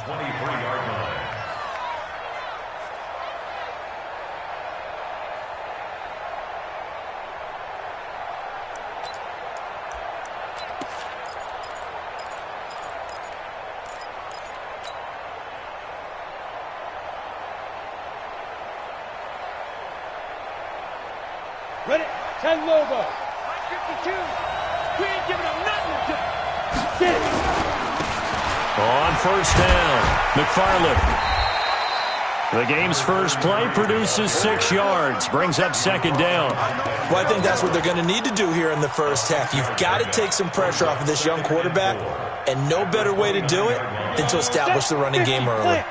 23-yard line. Ready? 10 logo. 52. We ain't giving them nothing. Get it. On first down, McFarland. The game's first play produces 6 yards, brings up second down. Well, I think that's what they're going to need to do here in the first half. You've got to take some pressure off of this young quarterback, and no better way to do it than to establish the running game early.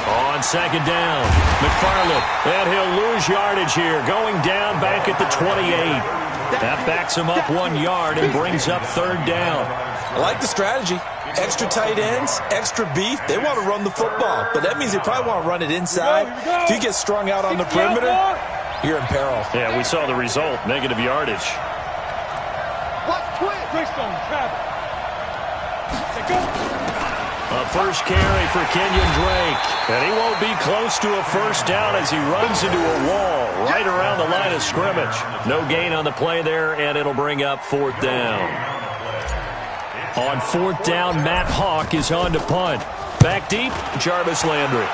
On second down, McFarland, and he'll lose yardage here, going down back at the 28. That backs him up 1 yard and brings up third down. I like the strategy. Extra tight ends, extra beef. They want to run the football, but that means they probably want to run it inside. If you get strung out on the perimeter, you're in peril. Yeah, we saw the result, negative yardage. A first carry for Kenyon Drake. And he won't be close to a first down as he runs into a wall right around the line of scrimmage. No gain on the play there, and it'll bring up fourth down. On fourth down, Matt Hawk is on to punt. Back deep, Jarvis Landry.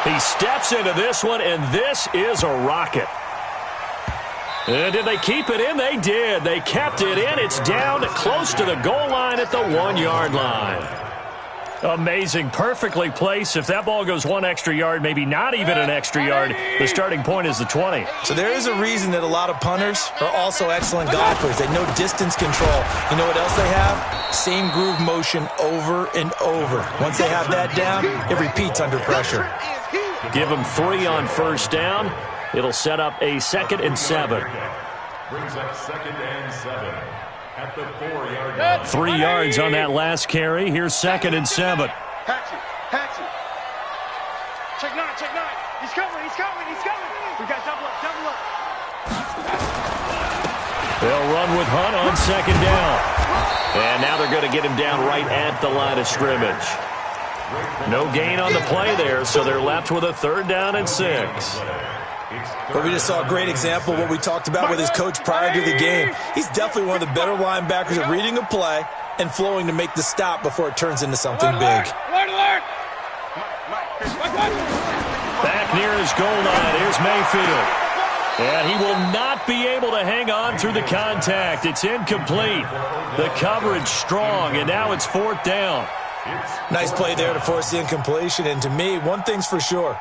He steps into this one, and this is a rocket. And did they keep it in? They did. They kept it in. It's down close to the goal line at the 1 yard line. Amazing. Perfectly placed. If that ball goes 1 extra yard, maybe not even an extra yard, the starting point is the 20. So there is a reason that a lot of punters are also excellent golfers. They know distance control. You know what else they have? Same groove motion over and over. Once they have that down, it repeats under pressure. Give them 3 on first down. It'll set up a 2nd and 7. Brings up 2nd and 7. At the 4-yard line. 3 yards on that last carry. Here's 2nd and 7. Hatchet. Check 9. He's coming. We got double up. They'll run with Hunt on second down. And now they're going to get him down right at the line of scrimmage. No gain on the play there, so they're left with a 3rd down and 6. But we just saw a great example of what we talked about with his coach prior to the game. He's definitely one of the better linebackers at reading a play and flowing to make the stop before it turns into something big. Back near his goal line, here's Mayfield. And he will not be able to hang on through the contact. It's incomplete. The coverage strong, and now it's 4th down. Nice play there to force the incompletion. And to me, one thing's for sure.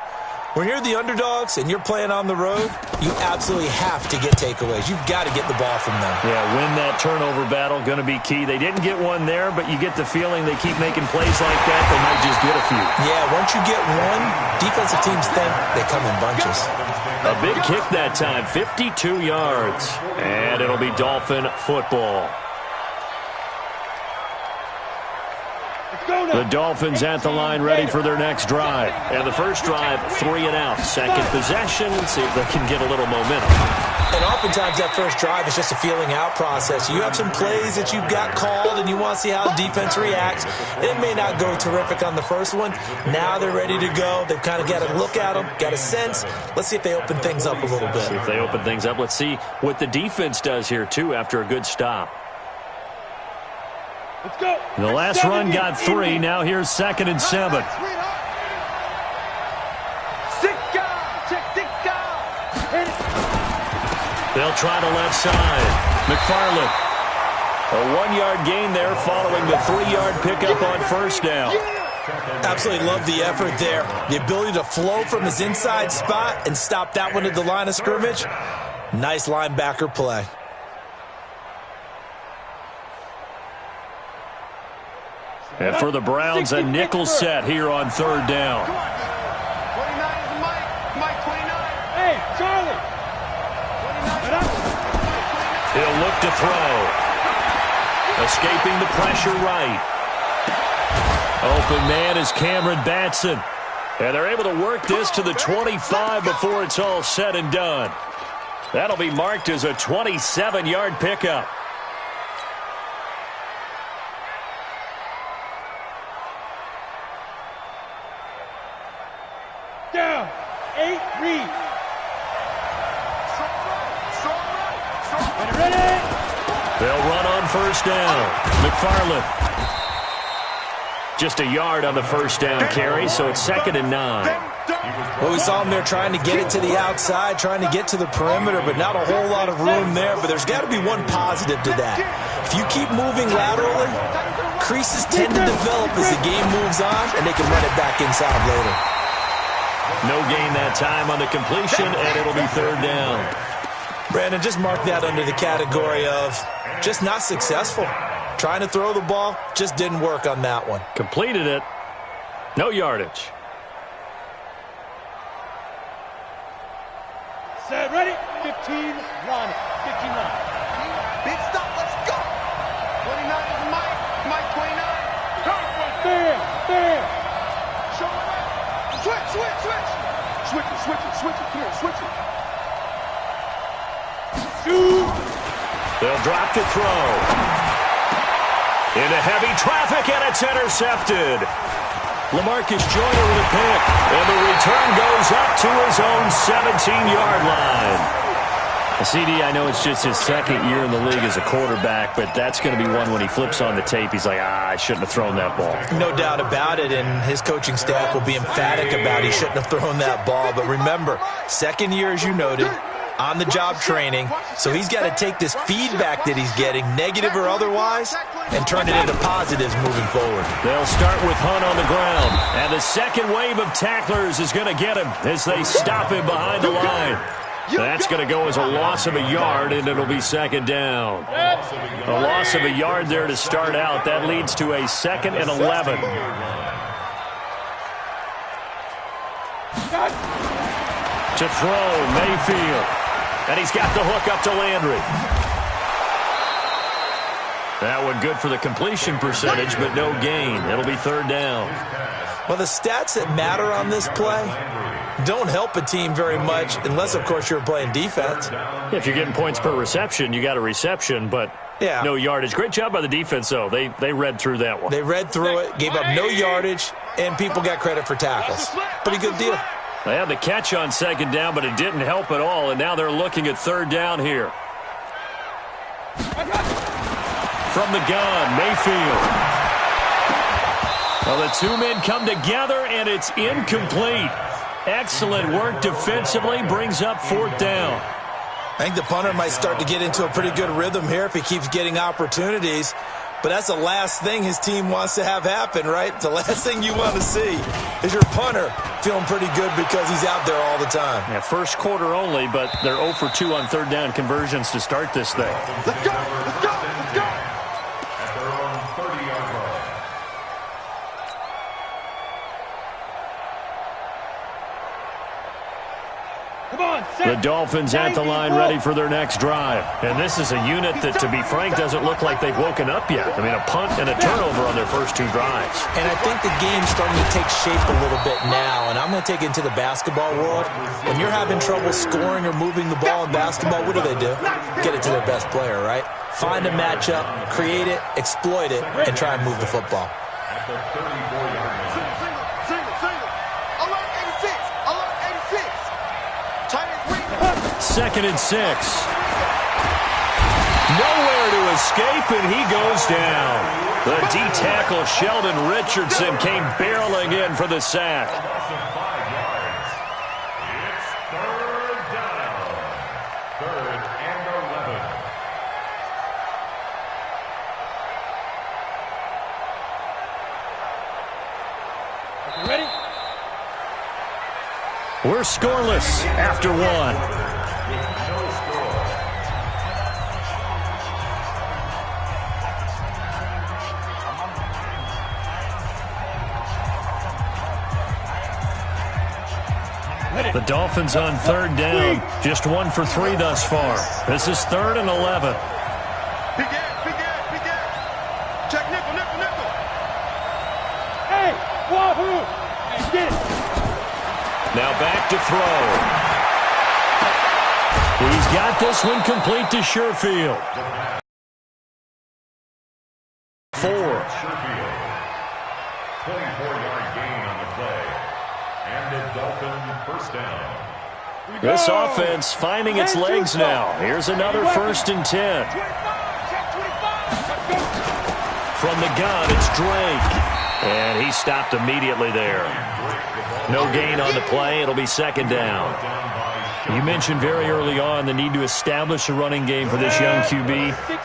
When you're the underdogs and you're playing on the road, you absolutely have to get takeaways. You've got to get the ball from them. Yeah, win that turnover battle, going to be key. They didn't get one there, but you get the feeling they keep making plays like that, they might just get a few. Yeah, once you get one, defensive teams think they come in bunches. A big kick that time, 52 yards. And it'll be Dolphin football. The Dolphins at the line ready for their next drive. And the first drive, 3 and out. Second possession, see if they can get a little momentum. And oftentimes that first drive is just a feeling out process. You have some plays that you've got called and you want to see how the defense reacts. It may not go terrific on the first one. Now they're ready to go. They've kind of got to look at them, got a sense. Let's see if they open things up a little bit. See if they open things up. Let's see what the defense does here, too, after a good stop. Let's go. The last run got 3. Now here's 2nd and 7. 6 guys. Check 6 guys. Hit it. They'll try the left side. McFarland. A 1-yard gain there following the 3-yard pickup on first down. Absolutely love the effort there. The ability to flow from his inside spot and stop that one at the line of scrimmage. Nice linebacker play. And for the Browns, a nickel set here on 3rd down. 29 is the Mike 29. Hey, Charlie. 29. He'll look to throw. Escaping the pressure right. Open man is Cameron Batson. And they're able to work this to the 25 before it's all said and done. That'll be marked as a 27-yard pickup. down. 8, read. Ready? They'll run on first down. McFarland. Just a yard on the first down carry, so it's 2nd and 9. Well, we saw him there trying to get it to the outside, trying to get to the perimeter, but not a whole lot of room there. But there's got to be one positive to that. If you keep moving laterally, creases tend to develop as the game moves on, and they can run it back inside later. No gain that time on the completion, and it'll be 3rd down. Brandon, just mark that under the category of just not successful. Trying to throw the ball, just didn't work on that one. Completed it. No yardage. Set, ready? 15, run. 59. Big stop, let's go. 29 is Mike. Mike 29. Bam. Show it up. Switch. Switch it. Come here, switch it. Shoot. They'll drop to throw. Into heavy traffic, and it's intercepted. LaMarcus Joyner with a pick, and the return goes up to his own 17-yard line. CD, I know it's just his 2nd year in the league as a quarterback, but that's going to be one when he flips on the tape, he's like, I shouldn't have thrown that ball. No doubt about it, and his coaching staff will be emphatic about he shouldn't have thrown that ball. But remember, 2nd year, as you noted, on-the-job training, so he's got to take this feedback that he's getting, negative or otherwise, and turn it into positives moving forward. They'll start with Hunt on the ground, and the second wave of tacklers is going to get him as they stop him behind the line. That's going to go as a loss of a yard, and it'll be 2nd down. A loss of a yard there to start out. That leads to a 2nd and 11. To throw, Mayfield. And he's got the hook up to Landry. That one good for the completion percentage, but no gain. It'll be 3rd down. Well, the stats that matter on this play don't help a team very much unless, of course, you're playing defense. If you're getting points per reception, you got a reception, but no yardage. Great job by the defense, though. They read through that one. They read through it, gave up no yardage, and people got credit for tackles. Pretty good deal. They had the catch on 2nd down, but it didn't help at all, and now they're looking at 3rd down here. From the gun, Mayfield. Well, the two men come together, and it's incomplete. Excellent work defensively, brings up 4th down. I think the punter might start to get into a pretty good rhythm here if he keeps getting opportunities. But that's the last thing his team wants to have happen, right? The last thing you want to see is your punter feeling pretty good because he's out there all the time. Yeah, first quarter only, but they're 0 for 2 on 3rd down conversions to start this thing. Let's go. At their own 30-yard line. Come on, The Dolphins at the line ready for their next drive. And this is a unit that, to be frank, doesn't look like they've woken up yet. I mean, a punt and a turnover on their first 2 drives. And I think the game's starting to take shape a little bit now. And I'm going to take it into the basketball world. When you're having trouble scoring or moving the ball in basketball, what do? Get it to their best player, right? Find a matchup, create it, exploit it, and try and move the football. At the 34-yard line. Single. Alert 86. Alert 86. Tight end wing. 2nd and 6. Nowhere to escape, and he goes down. The D-tackle Sheldon Richardson came barreling in for the sack. Loss of 5 yards. It's 3rd down. 3rd and 11. Ready? We're scoreless after 1. With no score. The Dolphins on 3rd down. Just 1 for 3 thus far. This is 3rd and 11. Big ass. Check nickel. Hey, wahoo! Hey, get it. Now back to throw. He's got this one complete to Sherfield. 4. Sherfield. 24-yard gain on the play. And the Dolphin first down. This offense finding its legs now. Here's another 1st and 10. From the gun, it's Drake. And he stopped immediately there. No gain on the play. It'll be 2nd down. You mentioned very early on the need to establish a running game for this young QB.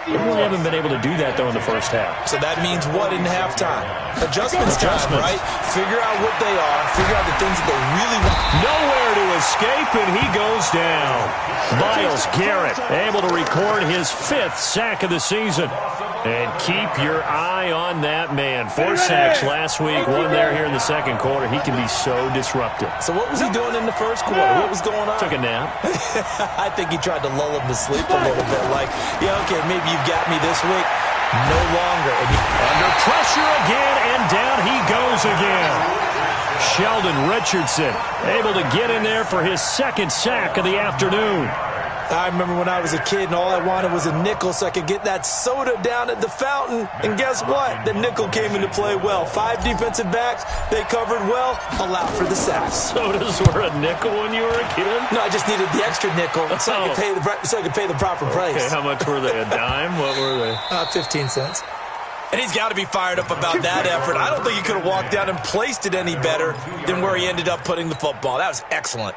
They really haven't been able to do that, though, in the first half. So that means what in halftime? Adjustments time, right? Figure out what they are. Figure out the things that they really want. Nowhere to escape, and he goes down. Myles Garrett able to record his 5th sack of the season. And keep your eye on that man. 4 sacks last week, 1 there here in the 2nd quarter. He can be so disruptive. So what was he doing in the 1st quarter? What was going on? Took a nap. I think he tried to lull him to sleep a little bit. Like, yeah, okay, maybe you've got me this week. No longer. Under pressure again, and down he goes again. Sheldon Richardson able to get in there for his 2nd sack of the afternoon. I remember when I was a kid and all I wanted was a nickel so I could get that soda down at the fountain. And guess what? The nickel came into play well. 5 defensive backs, they covered well, allowed for the sacks. Sodas were a nickel when you were a kid? No, I just needed the extra nickel so I could pay the proper price. Okay, how much were they? A dime? What were they? 15 cents. And he's got to be fired up about that effort. I don't think he could have walked down and placed it any better than where he ended up putting the football. That was excellent.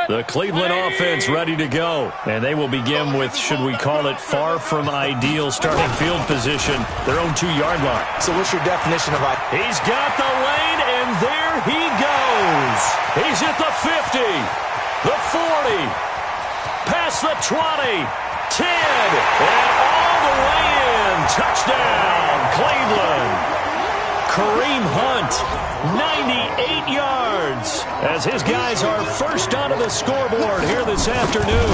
The Cleveland offense ready to go. And they will begin with, should we call it, far from ideal starting field position, their own 2-yard line. So what's your definition of ideal? He's got the lane, and there he goes. He's at the 50, the 40, past the 20, 10, and all the way in. Touchdown, Cleveland. Kareem Hunt, 98 yards, as his guys are first onto the scoreboard here this afternoon.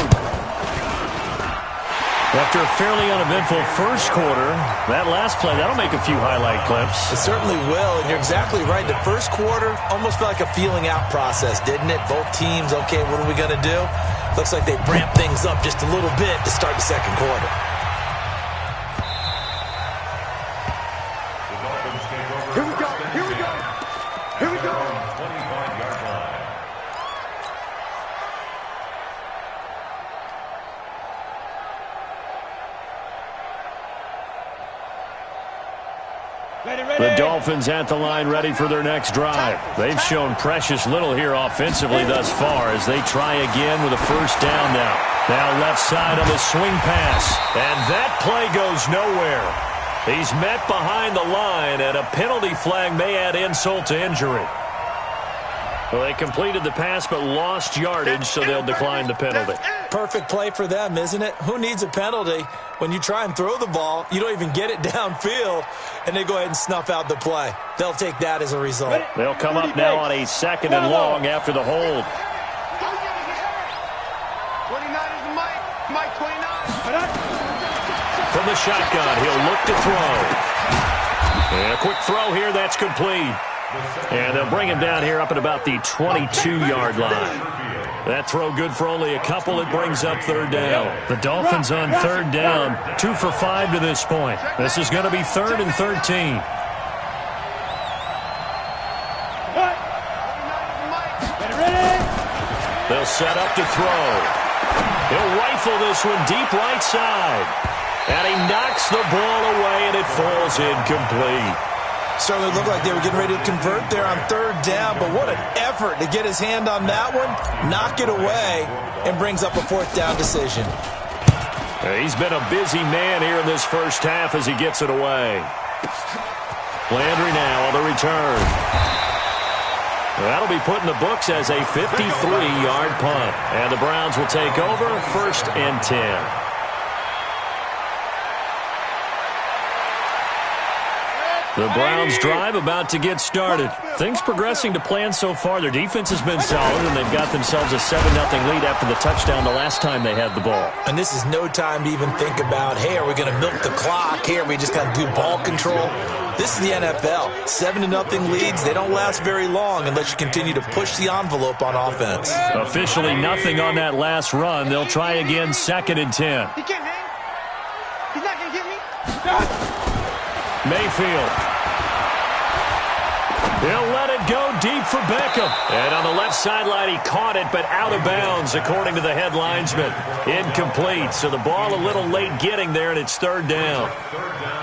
After a fairly uneventful 1st quarter, that last play, that'll make a few highlight clips. It certainly will, and you're exactly right. The 1st quarter almost felt like a feeling-out process, didn't it? Both teams, okay, what are we going to do? Looks like they ramped things up just a little bit to start the 2nd quarter. Here we go. Here we go. Here we go. 25-yard line. The Dolphins at the line ready for their next drive. They've shown precious little here offensively thus far as they try again with a 1st down now. Now left side on the swing pass. And that play goes nowhere. He's met behind the line, and a penalty flag may add insult to injury. Well, they completed the pass but lost yardage, so they'll decline the penalty. Perfect play for them, isn't it? Who needs a penalty? When you try and throw the ball, you don't even get it downfield, and they go ahead and snuff out the play. They'll take that as a result. They'll come up now on a 2nd and long after the hold. 29 is the Mike. Mike 29. From the shotgun, he'll look to throw. And a quick throw here, that's complete. And they'll bring him down here up at about the 22-yard line. That throw good for only a couple. It brings up 3rd down. The Dolphins on 3rd down, 2 for 5 to this point. This is going to be 3rd and 13. They'll set up to throw. He'll rifle this one deep right side. And he knocks the ball away, and it falls incomplete. Certainly looked like they were getting ready to convert there on 3rd down, but what an effort to get his hand on that one, knock it away, and brings up a 4th down decision. He's been a busy man here in this 1st half as he gets it away. Landry now on the return. That'll be put in the books as a 53-yard punt. And the Browns will take over 1st and 10. The Browns drive about to get started. Things progressing to plan so far. Their defense has been solid, and they've got themselves a 7-0 lead after the touchdown the last time they had the ball. And this is no time to even think about, hey, are we going to milk the clock? Hey, are we just going to do ball control? This is the NFL. 7-0 leads. They don't last very long unless you continue to push the envelope on offense. Officially nothing on that last run. They'll try again 2nd and 10. He can't hang. He's not going to get me. Mayfield. He'll let it go deep for Beckham. And on the left sideline, he caught it, but out of bounds, according to the head linesman. Incomplete. So the ball a little late getting there, and it's third down.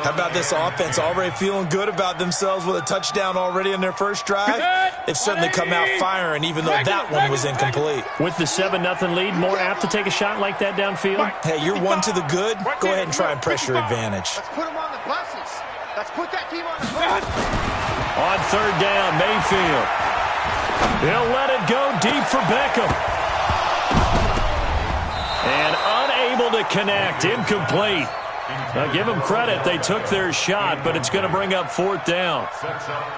How about this offense? Already feeling good about themselves with a touchdown already in their first drive. They've certainly come out firing, even though that one was incomplete. With the 7-0 lead, more apt to take a shot like that downfield? Hey, you're one to the good. Go ahead and try and pressure advantage. Let's put him on the buses. Let's put that team on the buses. On third down, Mayfield. He'll let it go deep for Beckham. And unable to connect. Incomplete. Now, give them credit. They took their shot, but it's going to bring up fourth down.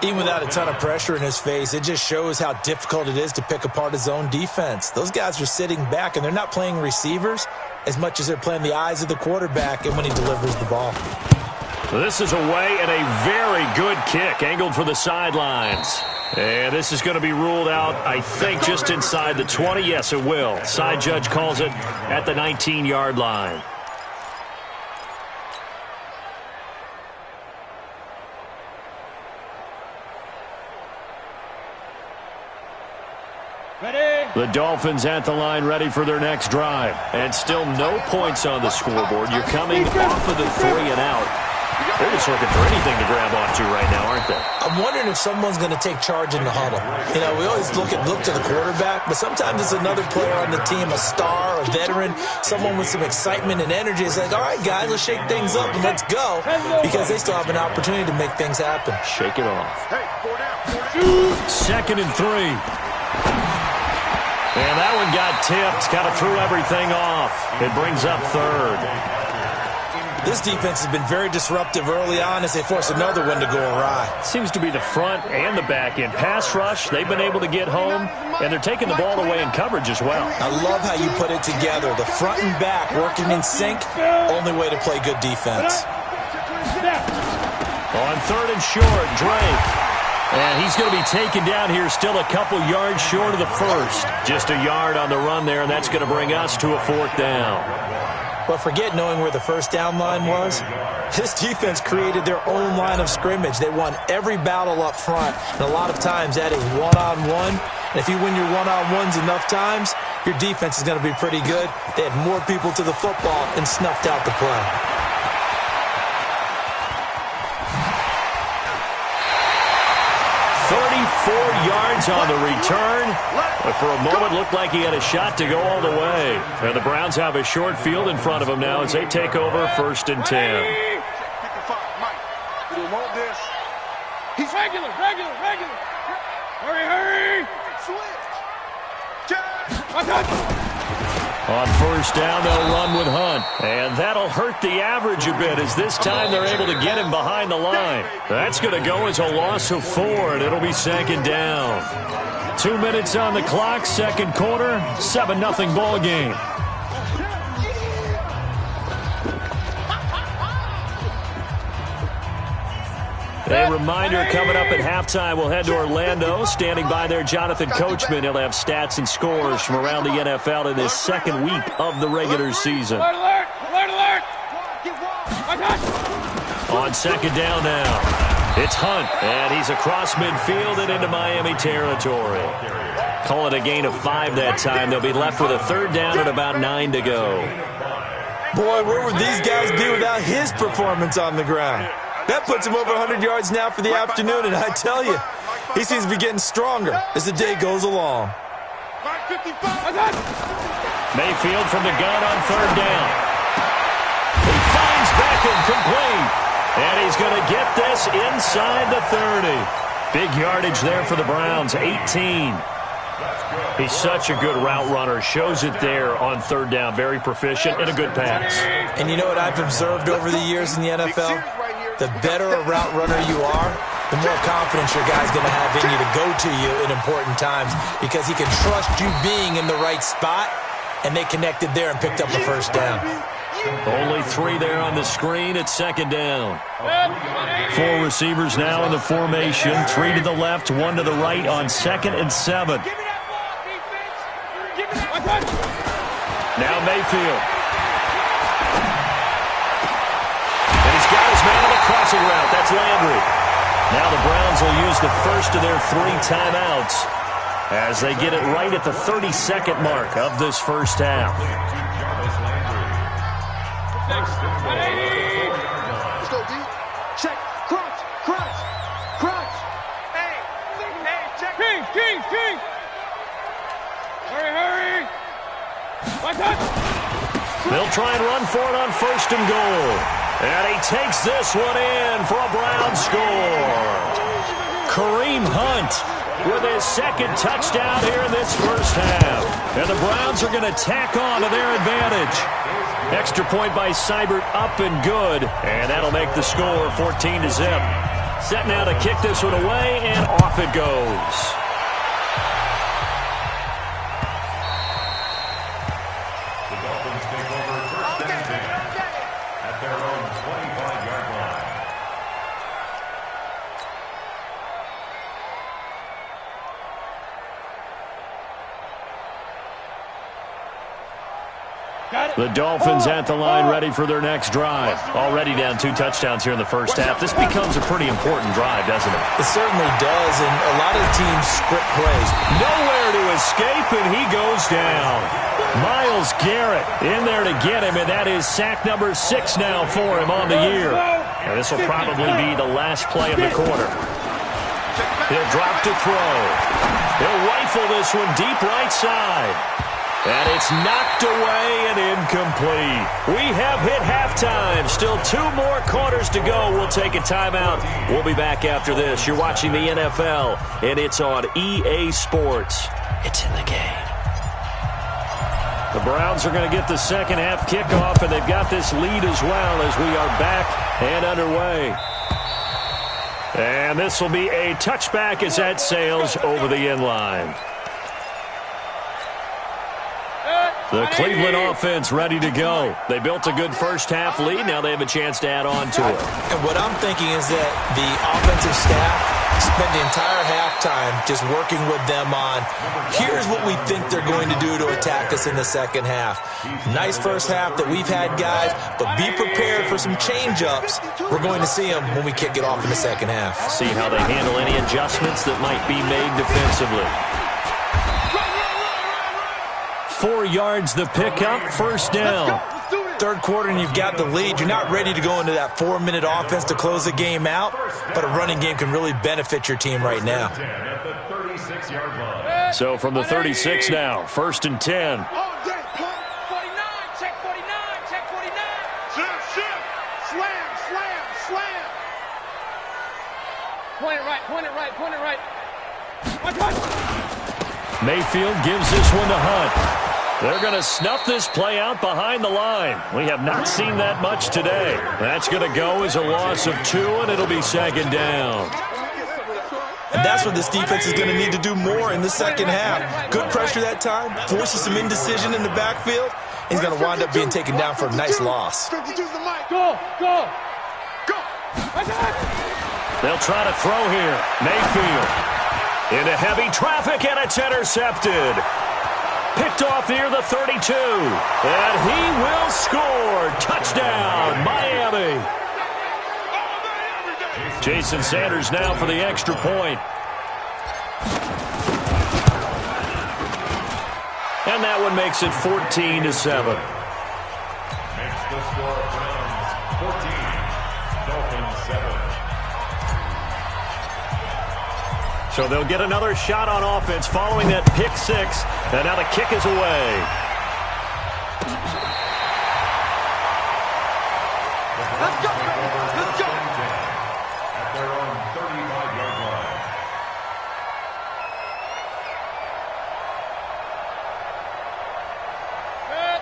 Even without a ton of pressure in his face, it just shows how difficult it is to pick apart his own defense. Those guys are sitting back, and they're not playing receivers as much as they're playing the eyes of the quarterback and when he delivers the ball. This is away and a very good kick, angled for the sidelines. And this is going to be ruled out, I think, just inside the 20. Yes, it will. Side judge calls it at the 19-yard line. Ready? The Dolphins at the line, ready for their next drive. And still no points on the scoreboard. You're coming off of the 3 and out. They're just looking for anything to grab onto right now, aren't they? I'm wondering if someone's going to take charge in the huddle. You know, we always look to the quarterback, but sometimes it's another player on the team, a star, a veteran, someone with some excitement and energy. It's like, all right, guys, let's shake things up and let's go, because they still have an opportunity to make things happen. Shake it off. Hey, 4 down. 2nd and 3. And that one got tipped, kind of threw everything off. It brings up third. This defense has been very disruptive early on as they force another one to go awry. Seems to be the front and the back end. Pass rush, they've been able to get home, and they're taking the ball away in coverage as well. I love how you put it together. The front and back working in sync, only way to play good defense. On 3rd and short, Drake. And he's going to be taken down here, still a couple yards short of the first. Just a yard on the run there, and that's going to bring us to a 4th down. But forget knowing where the first down line was. This defense created their own line of scrimmage. They won every battle up front, and a lot of times that is one-on-one. And if you win your one-on-ones enough times, your defense is going to be pretty good. They had more people to the football and snuffed out the play. Yards on the return. But for a moment, looked like he had a shot to go all the way. And the Browns have a short field in front of them now as they take over 1st and 10. He's regular. Hurry. On 1st down, they'll run with Hunt. And that'll hurt the average a bit as this time they're able to get him behind the line. That's going to go as a loss of 4, and it'll be 2nd down. 2 minutes on the clock, 2nd quarter, 7-0 ball game. A reminder coming up at halftime, we'll head to Orlando. Standing by there, Jonathan Coachman. He'll have stats and scores from around the NFL in this 2nd week of the regular season. Alert! On 2nd down now, it's Hunt, and he's across midfield and into Miami territory. Call it a gain of 5 that time. They'll be left with a 3rd down and about 9 to go. Boy, where would these guys be without his performance on the ground? That puts him over 100 yards now for the afternoon, and I tell you, he seems to be getting stronger as the day goes along. Mayfield from the gun on 3rd down. He finds Beckham complete, and he's going to get this inside the 30. Big yardage there for the Browns, 18. He's such a good route runner. Shows it there on 3rd down. Very proficient and a good pass. And you know what I've observed over the years in the NFL? The better a route runner you are, the more confidence your guy's going to have in you to go to you in important times because he can trust you being in the right spot, and they connected there and picked up the 1st down. Only 3 there on the screen at 2nd down. 4 receivers now in the formation. 3 to the left, 1 to the right on 2nd and 7. Now Mayfield. crossing route. That's Landry. Now the Browns will use the first of their 3 timeouts as they get it right at the 30-second mark of this first half. Let's go, D. Check. Crunch. Crunch. Crunch. Hey, check. King. Hurry. My touch. They'll try and run for it on first and goal. And he takes this one in for a Brown score. Kareem Hunt with his second touchdown here in this first half. And the Browns are going to tack on to their advantage. Extra point by Seibert, up and good. And that'll make the score 14-0. Set now to kick this one away, and off it goes. The Dolphins take over first and 10 at their own 25-yard line. The Dolphins at the line, ready for their next drive. Already down 2 touchdowns here in the first half. This becomes a pretty important drive, doesn't it? It certainly does, and a lot of the teams script plays. Nowhere to escape, and he goes down. Myles Garrett in there to get him, and that is sack number 6 now for him on the year. And this will probably be the last play of the quarter. He'll drop to throw. He'll rifle this one deep right side. And it's knocked away and incomplete. We have hit halftime. Still 2 more quarters to go. We'll take a timeout. We'll be back after this. You're watching the NFL, and it's on EA Sports. It's in the game. The Browns are going to get the second half kickoff, and they've got this lead as well as we are back and underway. And this will be a touchback as that sails over the end line. The Cleveland offense ready to go. They built a good first half lead. Now they have a chance to add on to it. And what I'm thinking is that the offensive staff spent the entire halftime just working with them on, here's what we think they're going to do to attack us in the second half. Nice first half that we've had, guys, but be prepared for some change-ups. We're going to see them when we kick it off in the second half. See how they handle any adjustments that might be made defensively. 4 yards the pickup, first down. Third quarter and you've got the lead. You're not ready to go into that 4-minute offense to close the game out, but a running game can really benefit your team right now. So from the 36 now, first and 10. 49, check 49, check 49. Slam. Point it right. Mayfield gives this one to Hunt. They're going to snuff this play out behind the line. We have not seen that much today. That's going to go as a loss of 2, and it'll be second down. And that's what this defense is going to need to do more in the second half. Good pressure that time, forces some indecision in the backfield. He's going to wind up being taken down for a nice loss. Go. They'll try to throw here. Mayfield into heavy traffic, and it's intercepted. Picked off near the 32. And he will score. Touchdown, Miami. Jason Sanders now for the extra point. And that one makes it 14-7. Makes the score Browns 14, Dolphins 7. So they'll get another shot on offense following that pick 6. And now the kick is away. Let's go. At their own 35-yard line.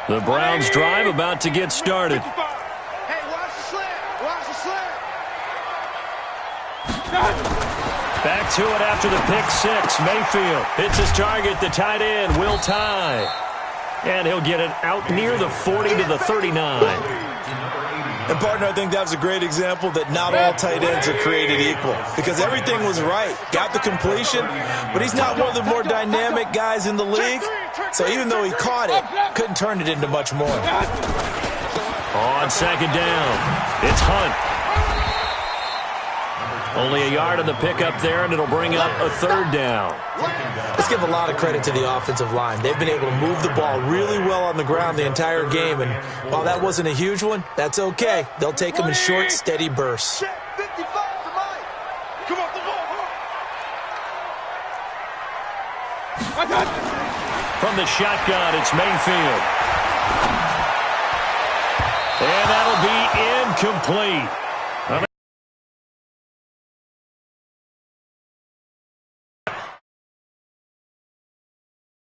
The Browns drive about to get started. Hey, watch the slant. Back to it after the pick 6. Mayfield hits his target. The tight end will tie. And he'll get it out near the 40 to the 39. And, partner, I think that was a great example that not all tight ends are created equal because everything was right. Got the completion, but he's not one of the more dynamic guys in the league. So even though he caught it, couldn't turn it into much more. On second down, it's Hunt. Only a yard on the pickup there, and it'll bring up a third down. Let's give a lot of credit to the offensive line. They've been able to move the ball really well on the ground the entire game, and while that wasn't a huge one, that's okay. They'll take them in short, steady bursts. From the shotgun, it's Mayfield. And that'll be incomplete.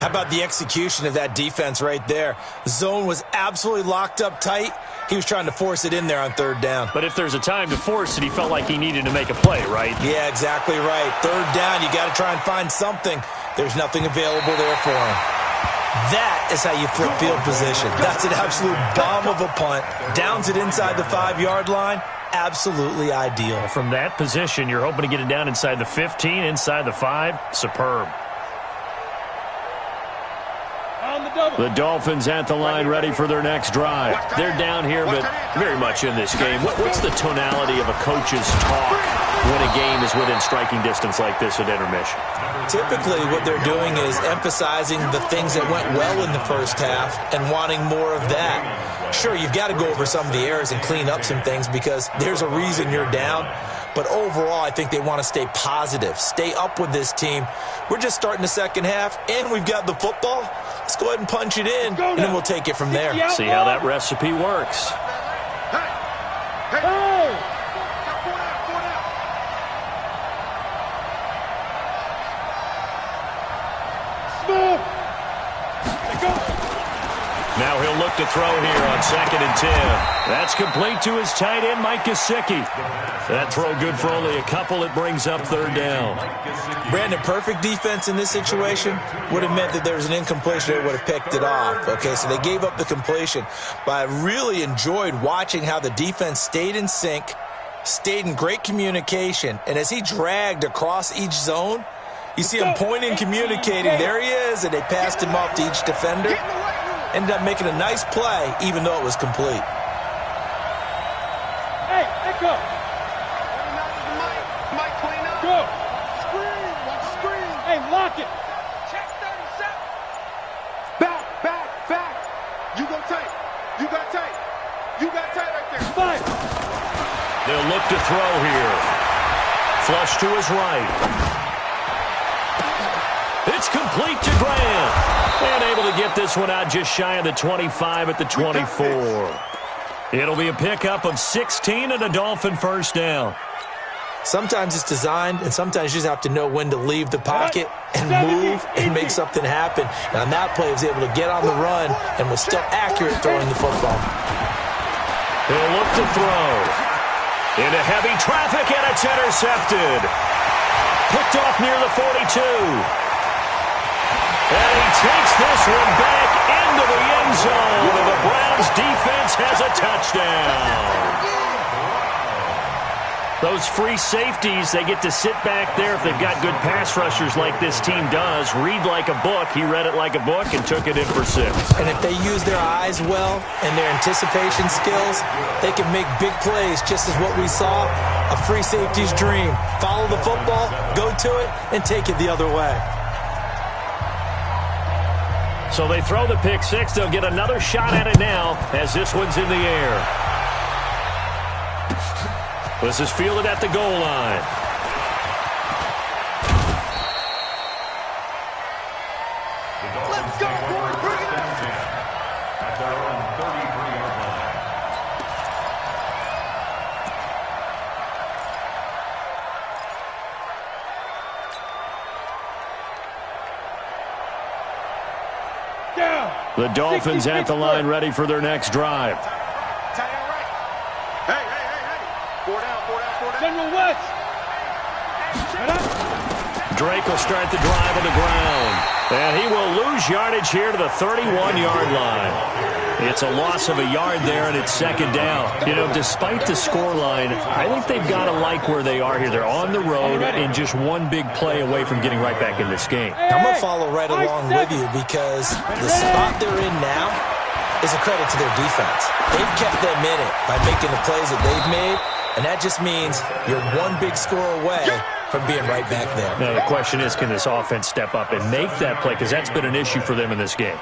How about the execution of that defense right there? Zone was absolutely locked up tight. He was trying to force it in there on third down. But if there's a time to force it, he felt like he needed to make a play, right? Yeah, exactly right. Third down, you got to try and find something. There's nothing available there for him. That is how you flip field position. That's an absolute bomb of a punt. Downs it inside the 5-yard line. Absolutely ideal. From that position, you're hoping to get it down inside the 15, inside the 5. Superb. The Dolphins at the line ready for their next drive. They're down here, but very much in this game. What's the tonality of a coach's talk when a game is within striking distance like this at intermission? Typically, what they're doing is emphasizing the things that went well in the first half and wanting more of that. Sure, you've got to go over some of the errors and clean up some things because there's a reason you're down. But overall, I think they want to stay positive, stay up with this team. We're just starting the second half, and we've got the football. Let's go ahead and punch it in, and then we'll take it from there. See how that recipe works. Now he'll look to throw here on 2nd and 10. That's complete to his tight end, Mike Gesicki. That throw good for only a couple. It brings up third down. Brandon, perfect defense in this situation would have meant that there was an incompletion. They would have picked it off. Okay, so they gave up the completion. But I really enjoyed watching how the defense stayed in sync, stayed in great communication, and as he dragged across each zone, you see him pointing, communicating. There he is, and they passed him off to each defender. Ended up making a nice play, even though it was complete. Hey, Echo! Mike, clean up. Go! Screen, watch the screen. Hey, lock it! Check 37. Back. You go tight. You got tight. You got tight right there. Five! They'll look to throw here. Flush to his right. It's complete to Grant. And able to get this one out just shy of the 25 at the 24. It'll be a pickup of 16 and a Dolphin first down. Sometimes it's designed, and sometimes you just have to know when to leave the pocket and move and make something happen. And on that play, he was able to get on the run and was still accurate throwing the football. He'll look to throw. Into heavy traffic, and it's intercepted. Picked off near the 42. And he takes this one back into the end zone. And the Browns defense has a touchdown. Those free safeties, they get to sit back there if they've got good pass rushers like this team does. Read like a book. He read it like a book and took it in for 6. And if they use their eyes well and their anticipation skills, they can make big plays, just as what we saw, a free safety's dream. Follow the football, go to it, and take it the other way. So they throw the pick 6. They'll get another shot at it now as this one's in the air. This is fielded at the goal line. Let's go, boys. Bring it on. At their own 33-yard line. Down! The Dolphins at the line ready for their next drive. Tight end right. Hey. 4 down. General West! Shut up! Drake will start the drive on the ground. And he will lose yardage here to the 31-yard line. It's a loss of a yard there, and it's second down. You know, despite the scoreline, I think they've got to like where they are here. They're on the road and just one big play away from getting right back in this game. I'm going to follow right along with you because the spot they're in now is a credit to their defense. They've kept them in it by making the plays that they've made, And that just means you're one big score away from being right back there. Now, the question is, can this offense step up and make that play? Because that's been an issue for them in this game.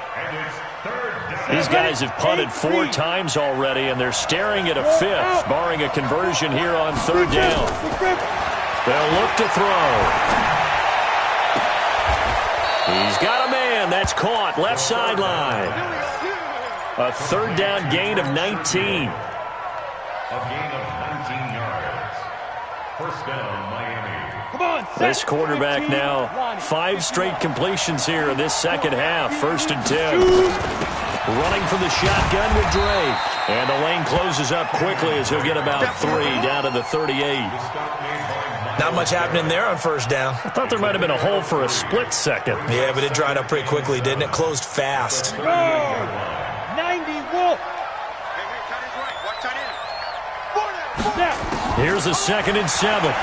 These guys have punted 4 times already, and they're staring at a 5th, barring a conversion here on 3rd down. They'll look to throw. He's got a man. That's caught. Left sideline. A 3rd down gain of 19. A gain of 19 yards. First down, Miami. Come on, This quarterback now 5 straight completions here in this second half. 1st and 10. Running from the shotgun with Drake. And the lane closes up quickly as he'll get about 3 down to the 38. Not much happening there on 1st down. I thought there might have been a hole for a split second. Yeah, but it dried up pretty quickly, didn't it? Closed fast. 90 Wolf. Here's a 2nd and 7.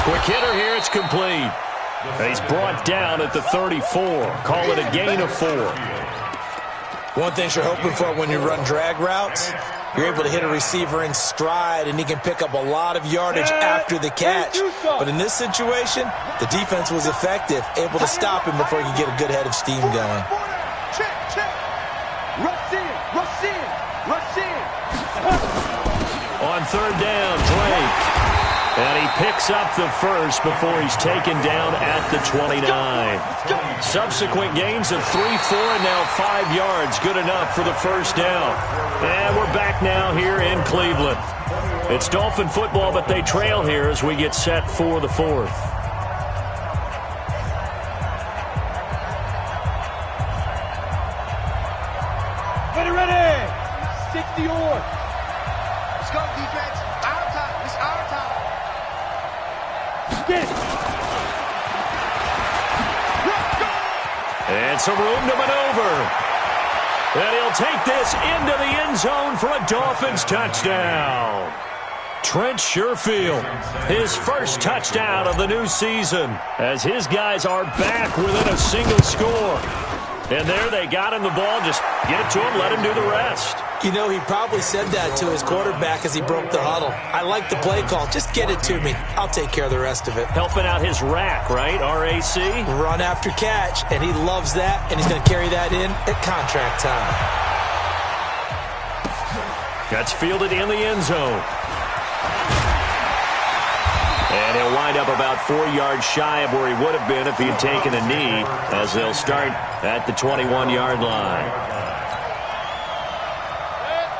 Quick hitter here. It's complete. He's brought down at the 34. Call it a gain of 4. One thing you're hoping for when you run drag routes, you're able to hit a receiver in stride, and he can pick up a lot of yardage after the catch. But in this situation, the defense was effective, able to stop him before he could get a good head of steam going. Check. Rush in. On 3rd down, Drake. And he picks up the 1st before he's taken down at the 29. Subsequent gains of 3, 4, and now 5 yards. Good enough for the 1st down. And we're back now here in Cleveland. It's Dolphin football, but they trail here as we get set for the 4th. Ready. 60 or. Let's go, defense. Our time. It's our time. Get it. And some room to maneuver. And he'll take this into the end zone for a Dolphins touchdown. Trent Sherfield, his first touchdown of the new season, as his guys are back within a single score. And there they got him the ball. Just get it to him, let him do the rest. You know, he probably said that to his quarterback as he broke the huddle. I like the play call. Just get it to me. I'll take care of the rest of it. Helping out his rack, right? RAC? Run after catch, and he loves that, and he's going to carry that in at contract time. That's fielded in the end zone. And he'll wind up about 4 yards shy of where he would have been if he had taken a knee, as they'll start at the 21-yard line.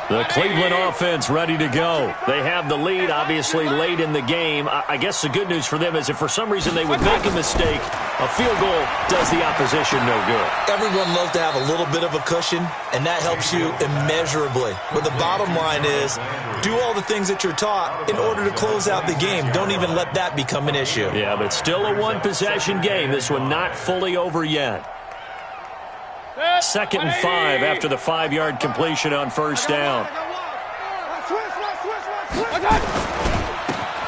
The Cleveland offense ready to go. They have the lead, obviously, late in the game. I guess the good news for them is if for some reason they would make a mistake, a field goal does the opposition no good. Everyone loves to have a little bit of a cushion, and that helps you immeasurably. But the bottom line is, do all the things that you're taught in order to close out the game. Don't even let that become an issue. Yeah, but still a one-possession game. This one not fully over yet. 2nd and 5 after the 5-yard completion on 1st down.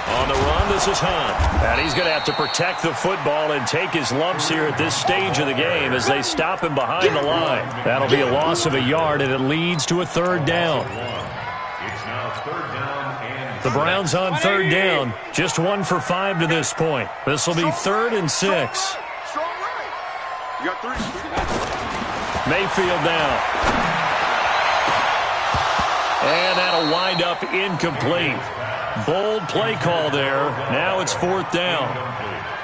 On the run, this is Hunt. And he's going to have to protect the football and take his lumps here at this stage of the game as they stop him behind the line. That'll be a loss of a yard, and it leads to a 3rd down. It's now 3rd down and The Browns on 3rd down. Just 1 for 5 to this point. This will be 3rd and 6. Strong right. You got 3. Mayfield now. And that'll wind up incomplete. Bold play call there. Now it's 4th down.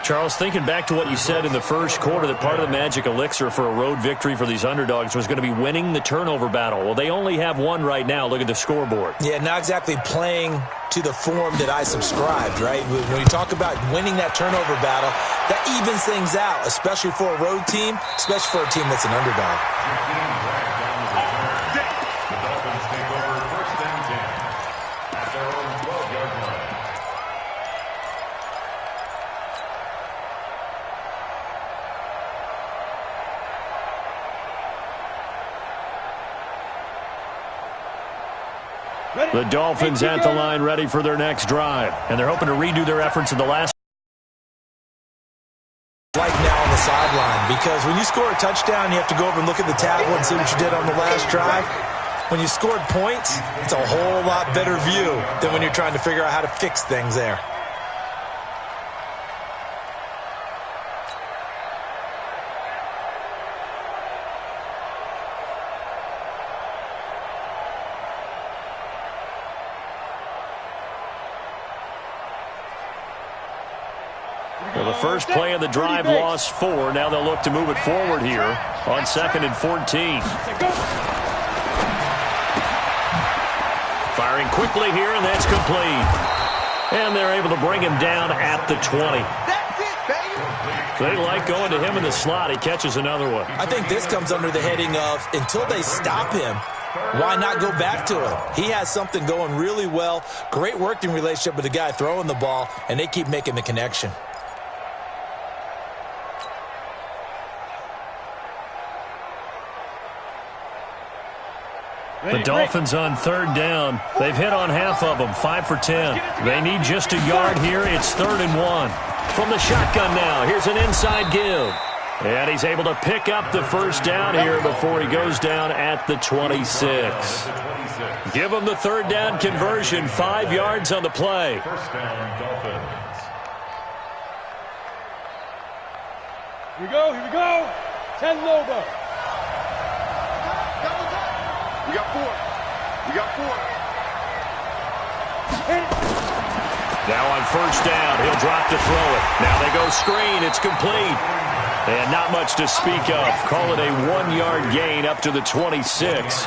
Charles, thinking back to what you said in the first quarter, that part of the magic elixir for a road victory for these underdogs was going to be winning the turnover battle. Well, they only have one right now. Look at the scoreboard. Yeah, not exactly playing to the form that I subscribed, right? When you talk about winning that turnover battle, that evens things out, especially for a road team, especially for a team that's an underdog. the Dolphins take over 1st and 10 at their own 12-yard line. The Dolphins at the line ready for their next drive. And they're hoping to redo their efforts in the last. Like now on the sideline, because when you score a touchdown, you have to go over and look at the tablet and see what you did on the last drive. when you scored points, it's a whole lot better view than when you're trying to figure out how to fix things there. Well, the first play of the drive lost 4. Now they'll look to move it forward here on 2nd and 14. Firing quickly here, and that's complete. And they're able to bring him down at the 20. They like going to him in the slot. He catches another one. I think this comes under the heading of until they stop him, why not go back to him? He has something going really well. Great working relationship with the guy throwing the ball, and they keep making the connection. The Dolphins on 3rd down. They've hit on half of them, 5 for 10. They need just a yard here. It's 3rd and 1. From the shotgun now, here's an inside give. And he's able to pick up the first down here before he goes down at the 26. Give him the 3rd down conversion, 5 yards on the play. First down, Dolphins. Here we go. 10 Lobo. We got 4. Now on 1st down, he'll drop to throw it. Now they go screen. It's complete. And not much to speak of. Call it a 1-yard gain up to the 26.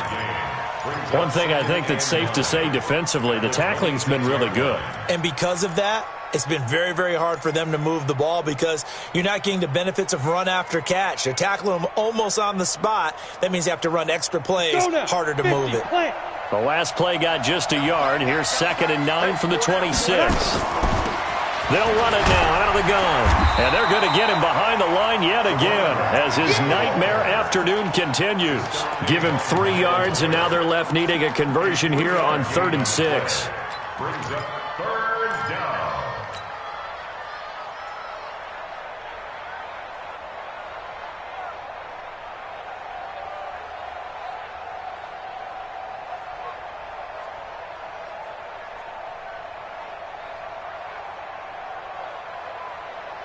One thing I think that's safe to say defensively, the tackling's been really good. And because of that, it's been very, very hard for them to move the ball because you're not getting the benefits of run after catch. They're tackling them almost on the spot. That means they have to run extra plays, harder to move it. The last play got just a yard. Here's 2nd and 9 from the 26. They'll run it now out of the gun. And they're going to get him behind the line yet again as his nightmare afternoon continues. Give him 3 yards, and now they're left needing a conversion here on 3rd and 6. Brings up 3rd down.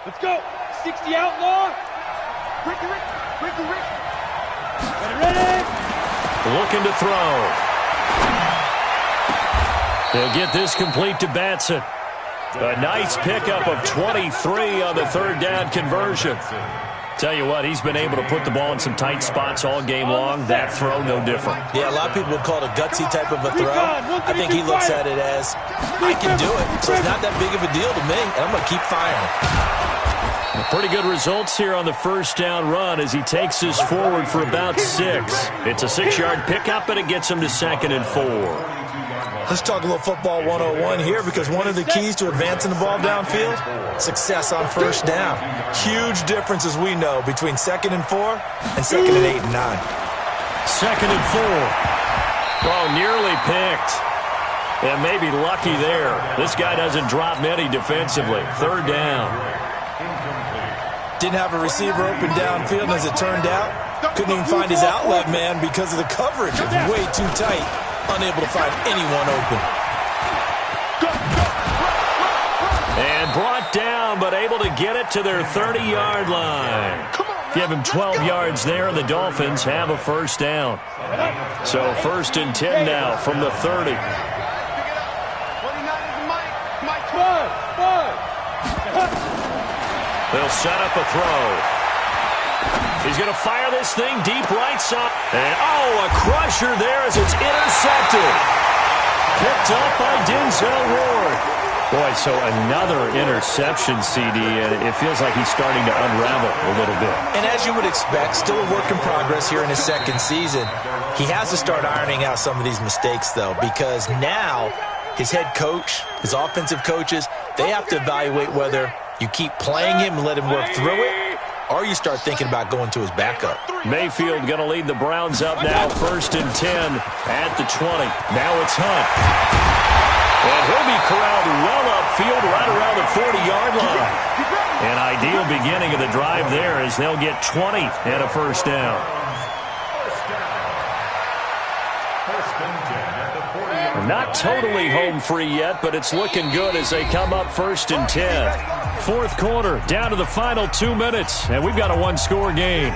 Let's go. 60 outlaw. Ricky. Ready. Looking to throw. They'll get this complete to Batson. A nice pickup of 23 on the 3rd down conversion. Tell you what, he's been able to put the ball in some tight spots all game long. That throw, no different. Yeah, a lot of people would call it a gutsy type of a throw. I think he looks at it as, I can do it, so it's not that big of a deal to me, and I'm going to keep firing. Pretty good results here on the 1st down run as he takes us forward for about 6. It's a 6-yard pickup, and it gets him to 2nd and 4. Let's talk a little football 101 here because one of the keys to advancing the ball downfield, success on 1st down. Huge difference, as we know, between 2nd and 4 and 2nd and 8 and 9. 2nd and 4. Oh, nearly picked. And maybe lucky there. This guy doesn't drop many defensively. 3rd down. Didn't have a receiver open downfield, and as it turned out, couldn't even find his outlet man because of the coverage. It was way too tight, unable to find anyone open. And brought down, but able to get it to their 30-yard line. Give him 12 yards there, and the Dolphins have a 1st down. So 1st and 10 now from the 30. They'll set up a throw. He's going to fire this thing deep right side. And, a crusher there as it's intercepted. Picked up by Denzel Ward. Boy, so another interception, CD, and it feels like he's starting to unravel a little bit. And as you would expect, still a work in progress here in his 2nd season. He has to start ironing out some of these mistakes, though, because now his head coach, his offensive coaches, they have to evaluate whether you keep playing him and let him work through it, or you start thinking about going to his backup. Mayfield going to lead the Browns up now, 1st and 10 at the 20. Now it's Hunt. And he'll be corralled well upfield right around the 40-yard line. An ideal beginning of the drive there as they'll get 20 and a 1st down. First and 10 at the 40-yard Not totally home free yet, but it's looking good as they come up first and 10. Fourth quarter, down to the final 2 minutes, and we've got a one-score game.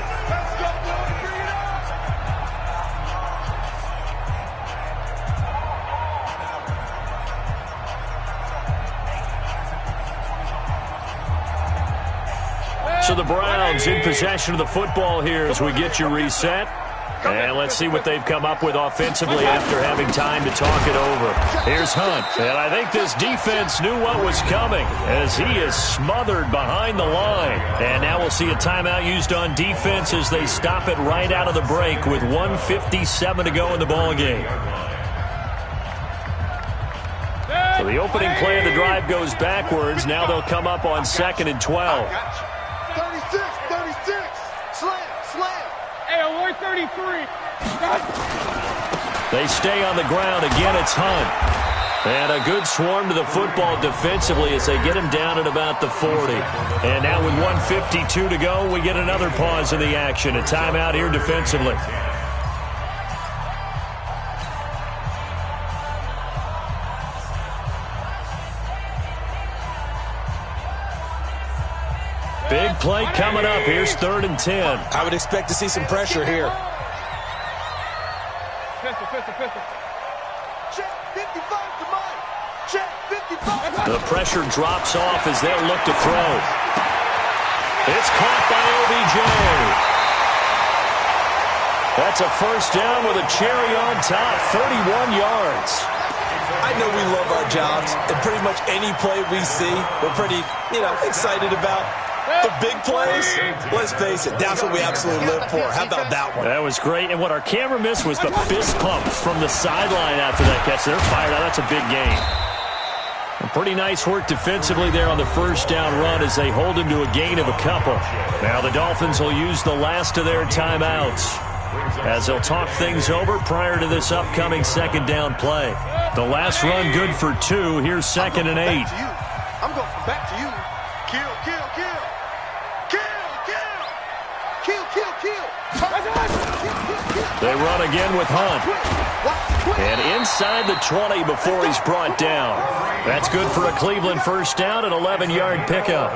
So the Browns in possession of the football here as we get you reset. And let's see what they've come up with offensively after having time to talk it over. Here's Hunt. And I think this defense knew what was coming as he is smothered behind the line. And now we'll see a timeout used on defense as they stop it right out of the break with 1:57 to go in the ballgame. So the opening play of the drive goes backwards. Now they'll come up on 2nd and 12. 36. Slam. Hey, only 33. They stay on the ground. Again, it's Hunt. And a good swarm to the football defensively as they get him down at about the 40. And now with 1:52 to go, we get another pause in the action. A timeout here defensively. Big play coming up. Here's 3rd and 10. I would expect to see some pressure here. Pistol. Check 55 to Mike. Check 55. The pressure drops off as they'll look to throw. It's caught by OBJ. That's a first down with a cherry on top. 31 yards. I know we love our jobs, and pretty much any play we see, we're pretty, excited about. The big plays, let's face it, that's what we absolutely live for. How about that one? That was great. And what our camera missed was the fist pump from the sideline after that catch. They're fired out. That's a big gain. Pretty nice work defensively there on the first down run as they hold him to a gain of a couple. Now the Dolphins will use the last of their timeouts as they'll talk things over prior to this upcoming second down play. The last run good for 2. Here's 2nd and 8. I'm going back to you. Kill. They run again with Hunt. And inside the 20 before he's brought down. That's good for a Cleveland first down, an 11-yard pickup.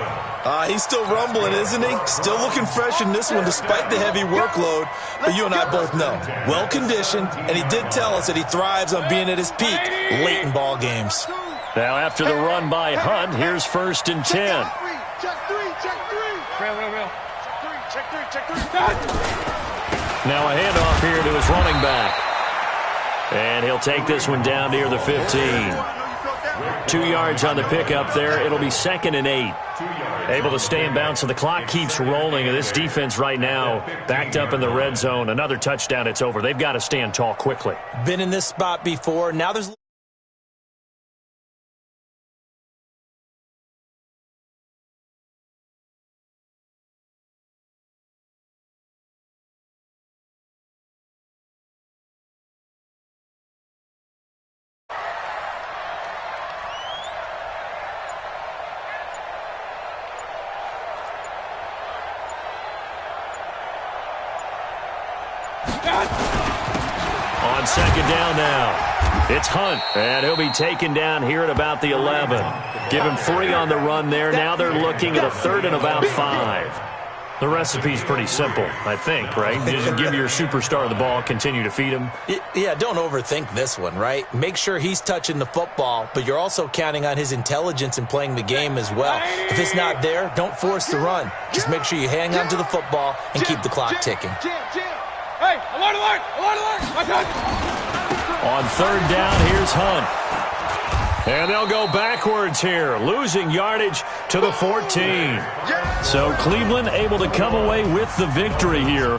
He's still rumbling, isn't he? Still looking fresh in this one despite the heavy workload. But you and I both know, well-conditioned, and he did tell us that he thrives on being at his peak late in ball games. Now after the run by Hunt, here's 1st and 10. Check three. Real. Check three. Now a handoff here to his running back. And he'll take this one down near the 15. 2 yards on the pickup there. It'll be 2nd and 8. Able to stay in bounds, so the clock keeps rolling. And this defense right now backed up in the red zone. Another touchdown, it's over. They've got to stand tall quickly. Been in this spot before. Now there's... On second down now, it's Hunt, and he'll be taken down here at about the 11. Give him 3 on the run there. Now they're looking at a 3rd and about 5. The recipe's pretty simple, I think, right? You just give your superstar the ball, continue to feed him. Yeah, don't overthink this one, right? Make sure he's touching the football, but you're also counting on his intelligence in playing the game as well. If it's not there, don't force the run. Just make sure you hang on to the football and keep the clock ticking. Hey, alert! On 3rd down, here's Hunt. And they'll go backwards here, losing yardage to the 14. So Cleveland able to come away with the victory here.